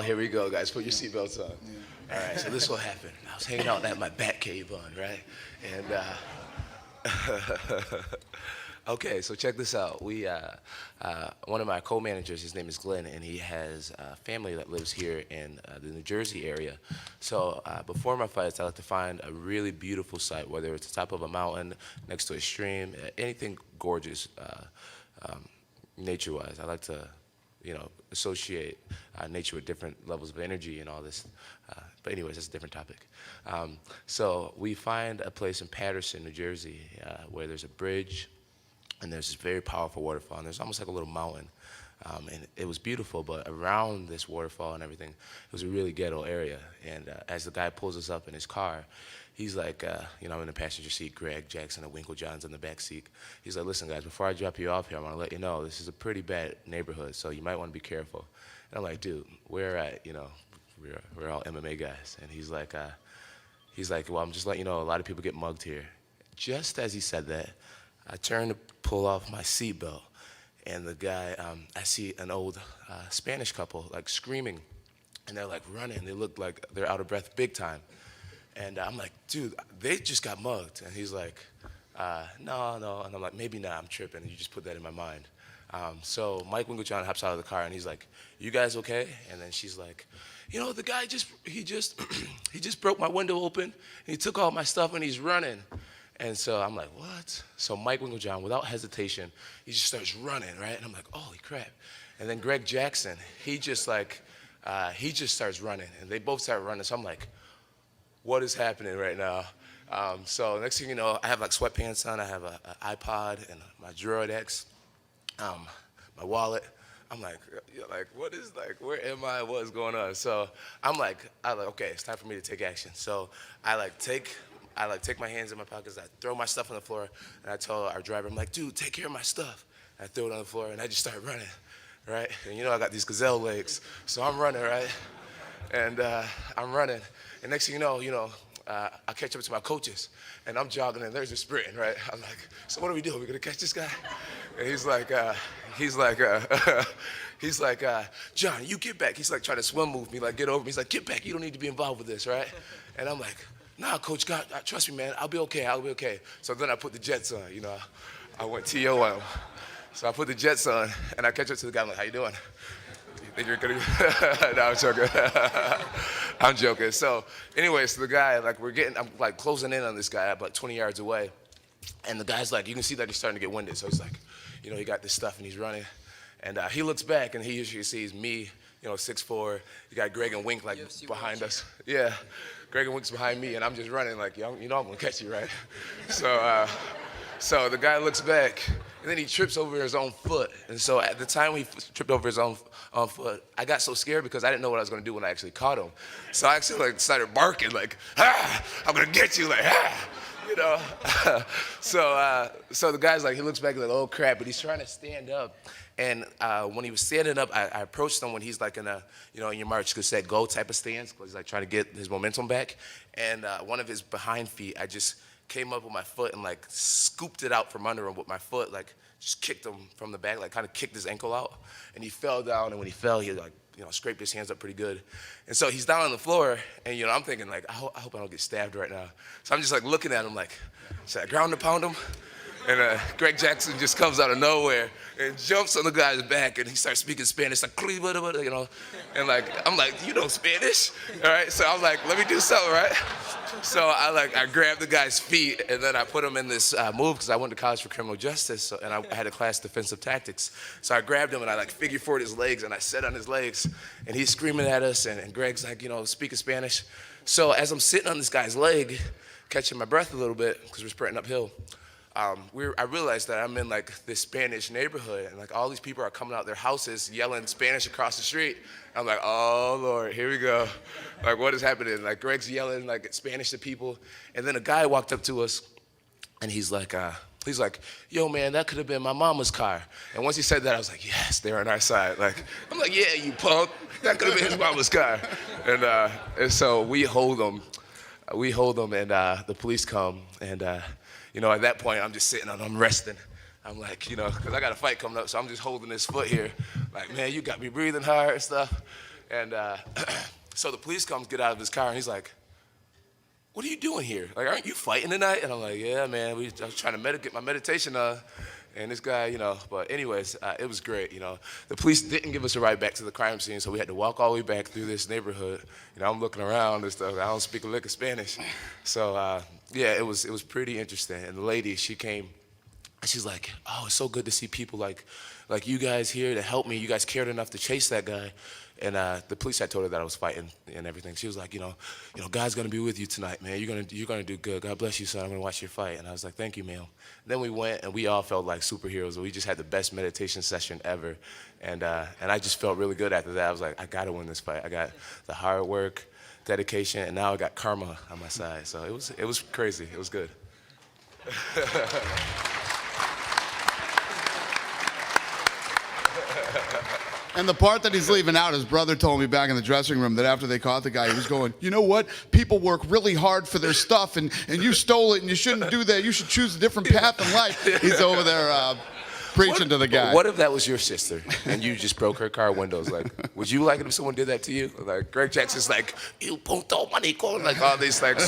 Oh, here we go, guys. Put your seatbelts on. All right, so this will happen. I was hanging out at my bat cave on, right? And okay, so check this out. One of my co-managers, his name is Glenn, and he has a family that lives here in the New Jersey area. So before my fights, I like to find a really beautiful site, whether it's the top of a mountain, next to a stream, anything gorgeous, nature-wise. I like to, associate nature with different levels of energy and all this. But anyways, that's a different topic. So we find a place in Paterson, New Jersey, where there's a bridge, and there's this very powerful waterfall, and there's almost like a little mountain. And it was beautiful, but around this waterfall and everything, it was a really ghetto area. And as the guy pulls us up in his car, he's like, I'm in the passenger seat, Greg Jackson and Winkle John's in the back seat. He's like, listen, guys, before I drop you off here, I want to let you know this is a pretty bad neighborhood, so you might want to be careful. And I'm like, dude, we're all MMA guys. And he's like, well, I'm just letting you know, a lot of people get mugged here. Just as he said that, I turned to pull off my seatbelt, and the guy, I see an old Spanish couple, like screaming, and they're like running. They look like they're out of breath big time. And I'm like, dude, they just got mugged. And he's like, no. And I'm like, maybe not, I'm tripping. You just put that in my mind. So Mike Winklejohn hops out of the car, and he's like, you guys okay? And then she's like, the guy he just broke my window open, and he took all my stuff, and he's running. And so I'm like, what? So Mike Winklejohn, without hesitation, he just starts running, right? And I'm like, holy crap. And then Greg Jackson, he just starts running, and they both start running. So I'm like, what is happening right now? So next thing you know, I have like sweatpants on, I have an iPod and my Droid X, my wallet. I'm like, where am I? What's going on? So I'm like, okay, it's time for me to take action. So I take my hands in my pockets, I throw my stuff on the floor, and I tell our driver, I'm like, dude, take care of my stuff. I throw it on the floor, and I just start running, right? And I got these gazelle legs, so I'm running, right? And I'm running, and next thing you know, I catch up to my coaches, and I'm jogging, and they're just sprinting, right? I'm like, so what are we doing? We gonna catch this guy? And he's like, John, you get back. He's like trying to swim move me, like get over me. He's like, get back. You don't need to be involved with this, right? And I'm like, nah, Coach, God, trust me, man. I'll be okay. So then I put the Jets on. I went TO on him. So I put the Jets on, and I catch up to the guy. I'm like, how you doing? You think you're gonna? No, I'm joking. I'm joking. So anyway, so the guy, I'm like closing in on this guy about 20 yards away, and the guy's like, you can see that he's starting to get winded. So he's like, he got this stuff and he's running, and he looks back and he usually sees me, 6'4". You got Greg and Wink UFC behind us. Yeah, Greg and Wink's behind me, and I'm just running like, I'm gonna catch you, right? So the guy looks back, and then he trips over his own foot. And so at the time he tripped over his own foot, I got so scared because I didn't know what I was going to do when I actually caught him. So I actually started barking like, I'm going to get you, like, So the guy's like, he looks back like, oh crap, but he's trying to stand up. And when he was standing up, I approached him when he's like in a, in your march cassette go type of stance, because he's like trying to get his momentum back. And one of his behind feet, I just came up with my foot and like scooped it out from under him with my foot, like just kicked him from the back, like kind of kicked his ankle out. And he fell down, and when he fell, he like, scraped his hands up pretty good. And so he's down on the floor, and I'm thinking like, I hope I don't get stabbed right now. So I'm just like looking at him like, should I ground and pound him? And Greg Jackson just comes out of nowhere and jumps on the guy's back, and he starts speaking Spanish, like, and like, I'm like, you know Spanish? All right, so I'm like, let me do something, right? So I grabbed the guy's feet, and then I put him in this move, because I went to college for criminal justice, and I had a class defensive tactics. So I grabbed him, and I figure four his legs, and I sat on his legs, and he's screaming at us, and Greg's like, speaking Spanish. So as I'm sitting on this guy's leg, catching my breath a little bit, because we're sprinting uphill, I realized that I'm in like this Spanish neighborhood, and like all these people are coming out their houses yelling Spanish across the street. I'm like, oh Lord, here we go. Like, what is happening? Like, Greg's yelling like Spanish to people, and then a guy walked up to us, and he's like, yo man, that could have been my mama's car. And once he said that, I was like, yes, they're on our side. Like, I'm like, yeah, you punk, that could have been his mama's car. And so we hold them, and the police come, and at that point, I'm just sitting and I'm resting. I'm like, because I got a fight coming up, so I'm just holding this foot here. Like, man, you got me breathing hard and stuff. And so the police comes, get out of his car, and he's like, "What are you doing here? Like, aren't you fighting tonight?" And I'm like, "Yeah, man. I was trying to get my meditation And this guy, but anyways, it was great, The police didn't give us a ride back to the crime scene, so we had to walk all the way back through this neighborhood. I'm looking around and stuff. I don't speak a lick of Spanish. So, yeah, it was pretty interesting. And the lady, she came, and she's like, "Oh, it's so good to see people like you guys here to help me. You guys cared enough to chase that guy." And the police had told her that I was fighting and everything. She was like, "God's gonna be with you tonight, man. You're gonna do good. God bless you, son. I'm gonna watch your fight." And I was like, "Thank you, ma'am." Then we went, and we all felt like superheroes. We just had the best meditation session ever, and I just felt really good after that. I was like, I gotta win this fight. I got the hard work, dedication, and now I got karma on my side. So it was crazy. It was good. And the part that he's leaving out, his brother told me back in the dressing room that after they caught the guy, he was going, "You know what? People work really hard for their stuff, and you stole it, and you shouldn't do that. You should choose a different path in life." He's over there preaching to the guy. What if that was your sister, and you just broke her car windows? Like, would you like it if someone did that to you? Like, Greg Jackson's like, "You punto manico," like all these like.